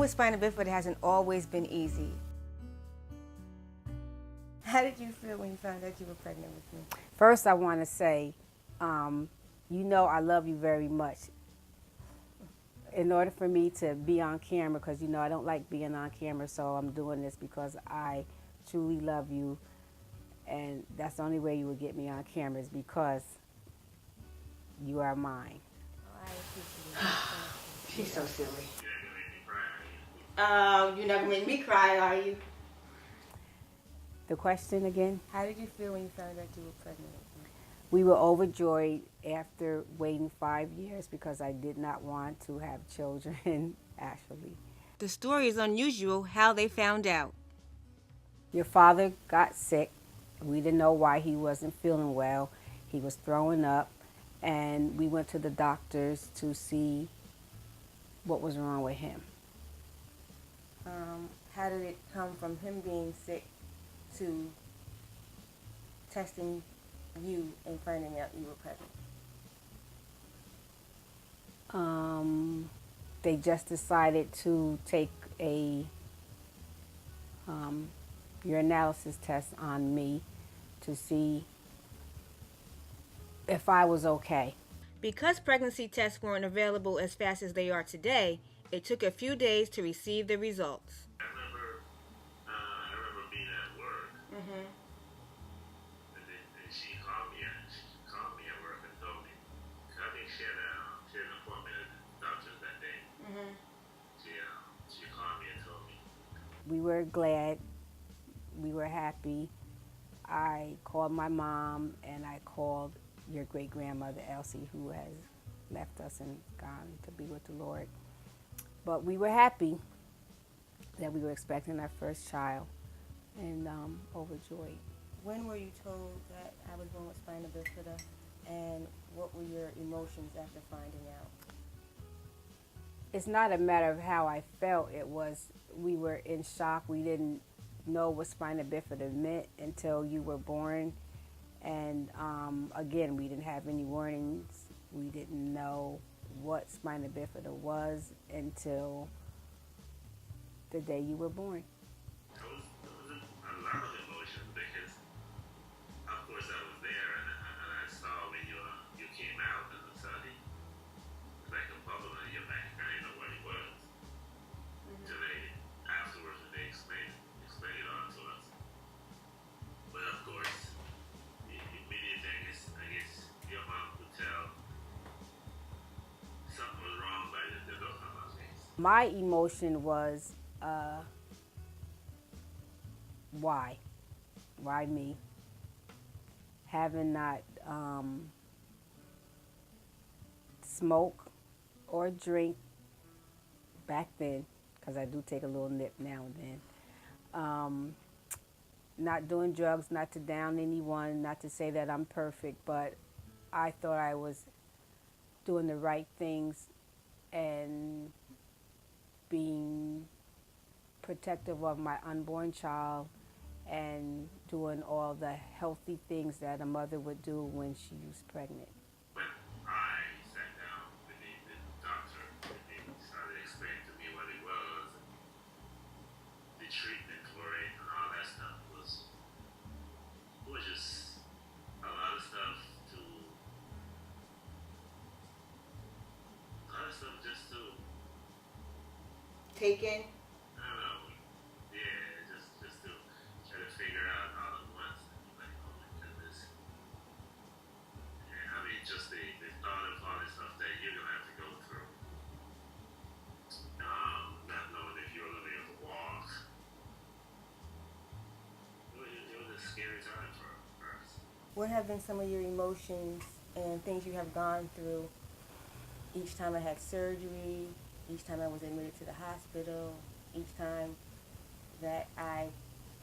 with spina bifida hasn't always been easy. How did you feel when you found out you were pregnant with me? First, I want to say, you know I love you very much. In order for me to be on camera, because you know I don't like being on camera, so I'm doing this because I truly love you, and that's the only way you would get me on camera is because you are mine. Oh, I appreciate it. She's so silly. You're not gonna make me cry, are you? The question again? How did you feel when you found out you were pregnant with me? We were overjoyed after waiting 5 years because I did not want to have children, actually. The story is unusual how they found out. Your father got sick. We didn't know why he wasn't feeling well. He was throwing up, and we went to the doctors to see what was wrong with him. How did it come from him being sick to testing you and finding out you were pregnant? They just decided to take a urinalysis test on me to see if I was okay. Because pregnancy tests weren't available as fast as they are today, it took a few days to receive the results. I remember being at work, Mm-hmm. and she called me at work and told me, 'cause I think she had an appointment at the doctor's that day. Mm-hmm. She called me and told me. We were glad. We were happy. I called my mom and I called your great-grandmother, Elsie, who has left us and gone to be with the Lord. But we were happy that we were expecting our first child and overjoyed. When were you told that I was born with spina bifida, and what were your emotions after finding out? It's not a matter of how I felt. It was, we were in shock. We didn't know what spina bifida meant until you were born. And again, we didn't have any warnings. We didn't know what spina bifida was until the day you were born. It was a lot of emotions because, of course, I was there and I saw when you came out and I saw like a bubble in your back. I didn't know what it was until afterwards when they explained it all to us. But of course, the immediate thing is, I guess your mom could tell something was wrong by the look on my face. My emotion was, why? Why me? Having not smoke or drink back then, because I do take a little nip now and then. Not doing drugs, not to down anyone, not to say that I'm perfect, but I thought I was doing the right things and being protective of my unborn child and doing all the healthy things that a mother would do when she was pregnant. When I sat down with the doctor and he started explaining to me what it was, the treatment for it and all that stuff was just a lot of stuff just to Take in? I don't know, yeah, just to try to figure out all at once. Like, oh my goodness. And I mean, just the thought of all the stuff that you're gonna have to go through. Not knowing if you're gonna be able to walk. It was a scary time for us. What have been some of your emotions and things you have gone through each time I had surgery, each time I was admitted to the hospital, each time that I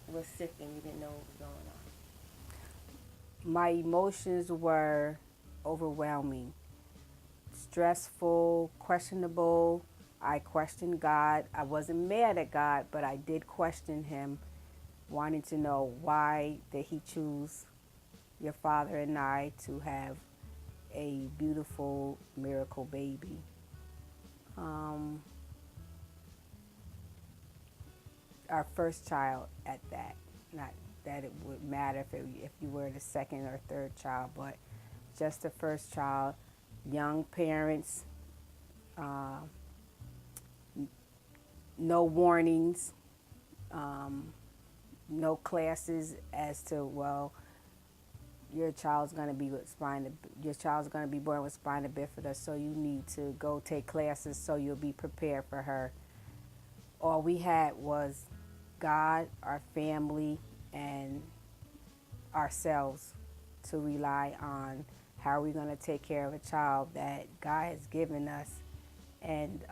was sick and you didn't know what was going on? My emotions were overwhelming, stressful, questionable. I questioned God. I wasn't mad at God, but I did question him, wanting to know why did he choose your father and I to have a beautiful miracle baby. our first child at that. Not that it would matter if you were the second or third child, but just the first child. Young parents, uh, no warnings, no classes as to, well, your child's going to be with your child's going to be born with spina bifida, so you need to go take classes so you'll be prepared for her. All we had was God, our family, and ourselves to rely on. How are we going to take care of a child that God has given us? And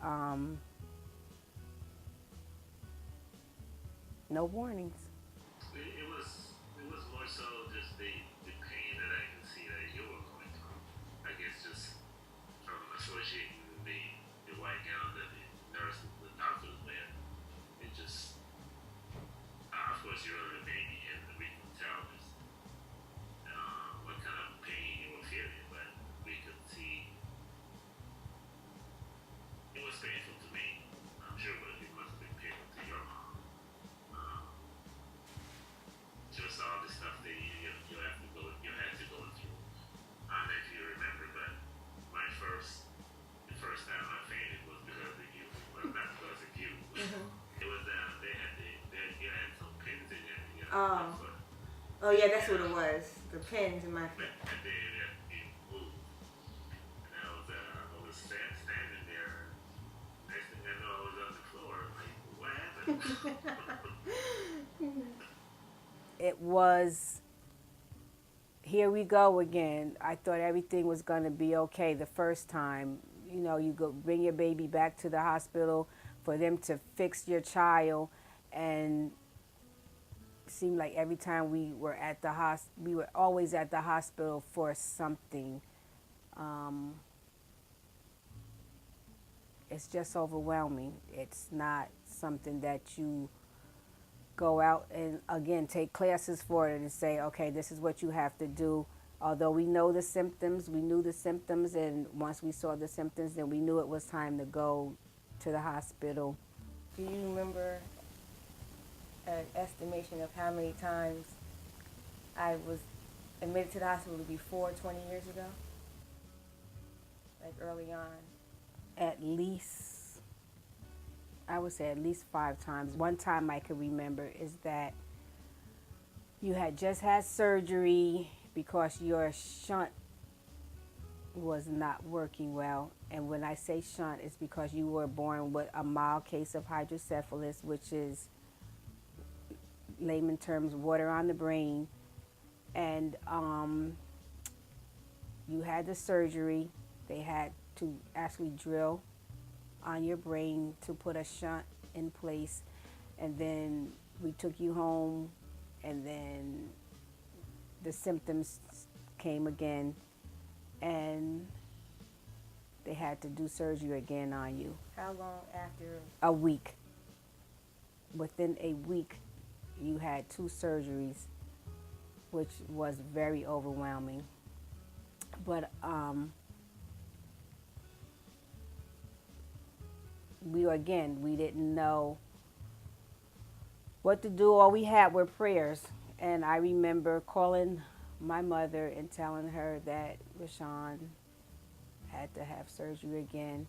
no warnings. It was more so just the pain that I can see that you were going through. I guess just from associating the white gown that the nurse, the doctors wear, it just, of course you're a baby and we can tell just what kind of pain you were feeling, but we could see it was painful to me. I'm sure it must have been painful to your mom. Um, just all the stuff that you had to go through. I don't know if you remember, but the first time I fainted was because of you. Well, not because of you. Mm-hmm. It was you had some pins in your Oh. foot. Oh yeah, that's what it was. The pins in my foot. And then it moved. And I was standing there. Next thing I know, I was on the floor. Like, what happened? It was, here we go again. I thought everything was going to be okay the first time. You know, you go bring your baby back to the hospital for them to fix your child, and it seemed like every time we were at the we were always at the hospital for something. It's just overwhelming. It's not something that you go out and, again, take classes for it and say, okay, this is what you have to do. Although we knew the symptoms, and once we saw the symptoms, then we knew it was time to go to the hospital. Do you remember an estimation of how many times I was admitted to the hospital before 20 years ago? Like early on? At least, I would say at least 5 times. One time I can remember is that you had just had surgery because your shunt was not working well. And when I say shunt, it's because you were born with a mild case of hydrocephalus, which is, layman terms, water on the brain. And you had the surgery. They had to actually drill on your brain to put a shunt in place. And then we took you home, and then the symptoms came again, and they had to do surgery again on you. How long after? A week. Within a week, you had 2 surgeries, which was very overwhelming. But we didn't know what to do. All we had were prayers. And I remember calling my mother and telling her that Rashon had to have surgery again.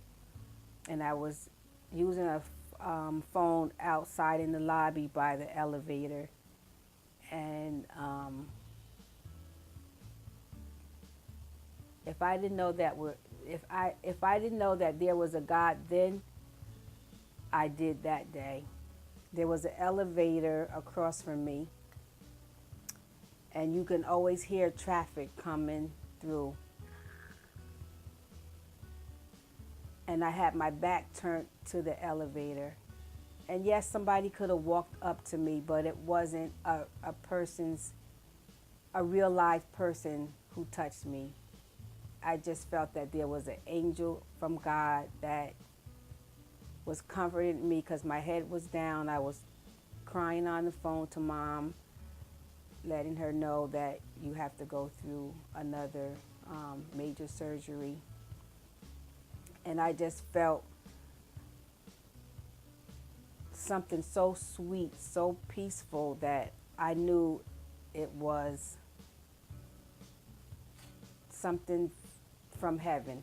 And I was using a phone outside in the lobby by the elevator. And if I didn't know that there was a God then, I did that day. There was an elevator across from me, and you can always hear traffic coming through. And I had my back turned to the elevator. And yes, somebody could have walked up to me, but it wasn't a real live person who touched me. I just felt that there was an angel from God that was comforting me, because my head was down. I was crying on the phone to Mom, letting her know that you have to go through another major surgery. And I just felt something so sweet, so peaceful that I knew it was something from heaven.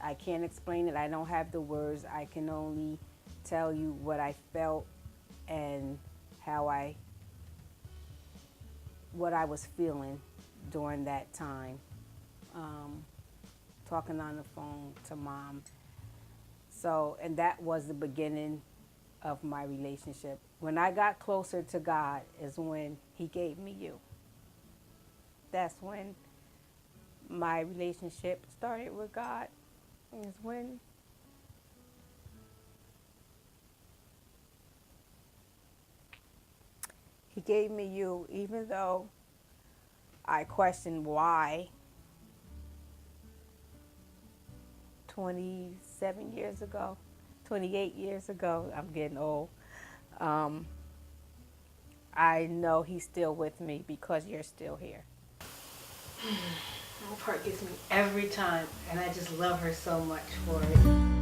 I can't explain it. I don't have the words. I can only tell you what I felt and what I was feeling during that time. Talking on the phone to Mom. So, and that was the beginning of my relationship. When I got closer to God is when He gave me you. That's when my relationship started with God. Is when He gave me you, even though I questioned why 27 years ago, 28 years ago, I'm getting old. I know He's still with me because you're still here. That part gets me every time, and I just love her so much for it.